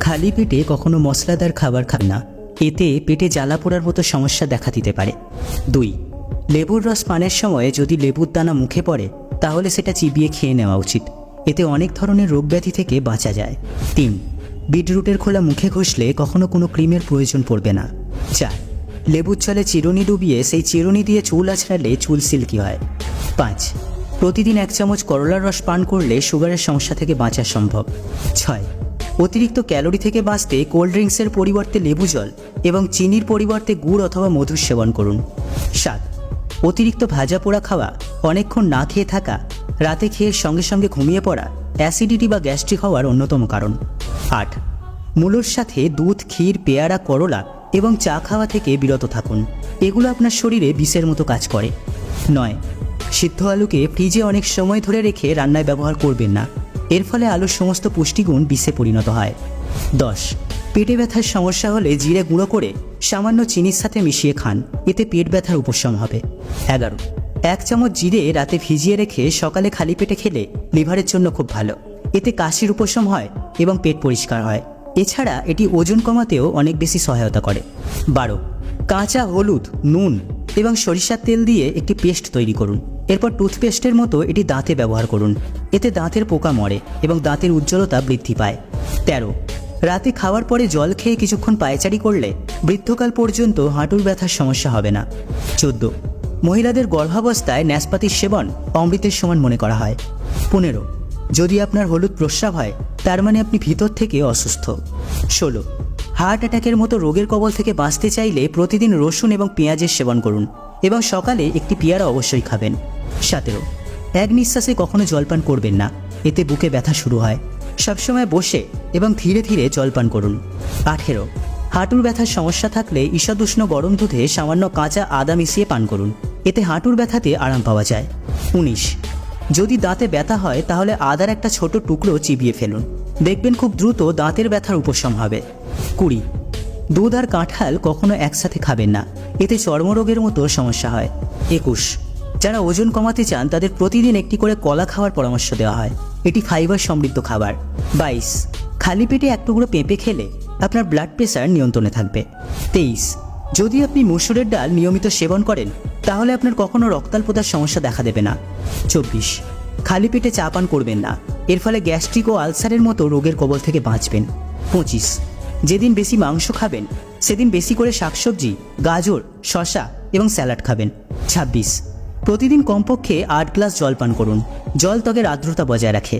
খালি পেটে কখনো মশলাদার খাবার খান না, এতে পেটে জ্বালা পোড়ার মতো সমস্যা দেখা দিতে পারে। 2. লেবুর রস পানের সময় যদি লেবুর দানা মুখে পড়ে তাহলে সেটা চিবিয়ে খেয়ে নেওয়া উচিত, এতে অনেক ধরনের রোগ ব্যাধি থেকে বাঁচা যায়। 3. বিটরুটের খোলা মুখে ঘষলে কখনো কোনো ক্রিমের প্রয়োজন পড়বে না। 4. লেবুর জলে চিরুনি ডুবিয়ে সেই চিরুনি দিয়ে চুল আছড়ালে চুল সিল্কি হয়। 5. প্রতিদিন 1 চামচ করলার রস পান করলে সুগারের সমস্যা থেকে বাঁচা সম্ভব। 6. অতিরিক্ত ক্যালোরি থেকে বাঁচতে কোল্ড ড্রিঙ্কসের পরিবর্তে লেবু জল এবং চিনির পরিবর্তে গুড় অথবা মধুর সেবন করুন। 7. অতিরিক্ত ভাজা পোড়া খাওয়া, অনেকক্ষণ না খেয়ে থাকা, রাতে খেয়ে সঙ্গে সঙ্গে ঘুমিয়ে পড়া অ্যাসিডিটি বা গ্যাস্ট্রিক হওয়ার অন্যতম কারণ। 8. মূলোর সাথে দুধ, ক্ষীর, পেয়ারা, করলা এবং চা খাওয়া থেকে বিরত থাকুন, এগুলো আপনার শরীরে বিষের মতো কাজ করে। 9. সিদ্ধ আলুকে ফ্রিজে অনেক সময় ধরে রেখে রান্নায় ব্যবহার করবেন না, এর ফলে আলুর সমস্ত পুষ্টিগুণ বিষে পরিণত হয়। 10. পেটে ব্যথার সমস্যা হলে জিরে গুঁড়ো করে সামান্য চিনির সাথে মিশিয়ে খান, এতে পেট ব্যথার উপশম হবে। 11. 1 চামচ জিরে রাতে ভিজিয়ে রেখে সকালে খালি পেটে খেলে লিভারের জন্য খুব ভালো, এতে কাশির উপশম হয় এবং পেট পরিষ্কার হয়। এছাড়া এটি ওজন কমাতেও অনেক বেশি সহায়তা করে। 12. কাঁচা হলুদ, নুন এবং সরিষার তেল দিয়ে একটি পেস্ট তৈরি করুন, এরপর টুথপেস্টের মতো এটি দাঁতে ব্যবহার করুন, এতে দাঁতের পোকা মরে এবং দাঁতের উজ্জ্বলতা বৃদ্ধি পায়। 13. রাতে খাওয়ার পরে জল খেয়ে কিছুক্ষণ পায়চারি করলে বৃদ্ধকাল পর্যন্ত হাঁটুর ব্যথার সমস্যা হবে না। 14. মহিলাদের গর্ভাবস্থায় নাশপাতির সেবন অমৃতের সমান মনে করা হয়। 15. যদি আপনার হলুদ প্রস্রাব হয় তার মানে আপনি ভিতর থেকে অসুস্থ। 16. হার্ট অ্যাটাকের মতো রোগের কবল থেকে বাঁচতে চাইলে প্রতিদিন রসুন এবং পেঁয়াজের সেবন করুন এবং সকালে একটি পেয়ারা অবশ্যই খাবেন। 17. এক নিঃশ্বাসে কখনো জলপান করবেন না, এতে বুকে ব্যথা শুরু হয়, সবসময় বসে এবং ধীরে ধীরে জলপান করুন। 18. হাঁটুর ব্যথার সমস্যা থাকলে ঈষদুষ্ণ গরম দুধে সামান্য কাঁচা আদা মিশিয়ে পান করুন, এতে হাঁটুর ব্যথাতে আরাম পাওয়া যায়। 19. যদি দাঁতে ব্যথা হয় তাহলে আদার একটা ছোট টুকরো চিবিয়ে ফেলুন, দেখবেন খুব দ্রুত দাঁতের ব্যথার উপশম হবে। 20. দুধ আর কাঁঠাল কখনো একসাথে খাবেন না, এতে চর্মরোগের মতো সমস্যা হয়। 21. যারা ওজন কমাতে চান তাদের প্রতিদিন একটি করে কলা খাওয়ার পরামর্শ দেওয়া হয়, এটি ফাইবার সমৃদ্ধ খাবার। 22. খালি পেটে 1 টুকরো পেঁপে খেলে আপনার ব্লাড প্রেশার নিয়ন্ত্রণে থাকবে। 23. যদি আপনি মসুরের ডাল নিয়মিত সেবন করেন তাহলে আপনার কখনো রক্তাল্পতার সমস্যা দেখা দেবে না। 24. খালি পেটে চা পান করবেন না, এর ফলে গ্যাস্ট্রিক ও আলসারের মতো রোগের কবল থেকে বাঁচবেন। 25. যেদিন বেশি মাংস খাবেন সেদিন বেশি করে শাকসবজি, গাজর, শসা এবং স্যালাড খাবেন। 26. প্রতিদিন কমপক্ষে 8 গ্লাস জল পান করুন, জল ত্বকের আর্দ্রতা বজায় রাখে।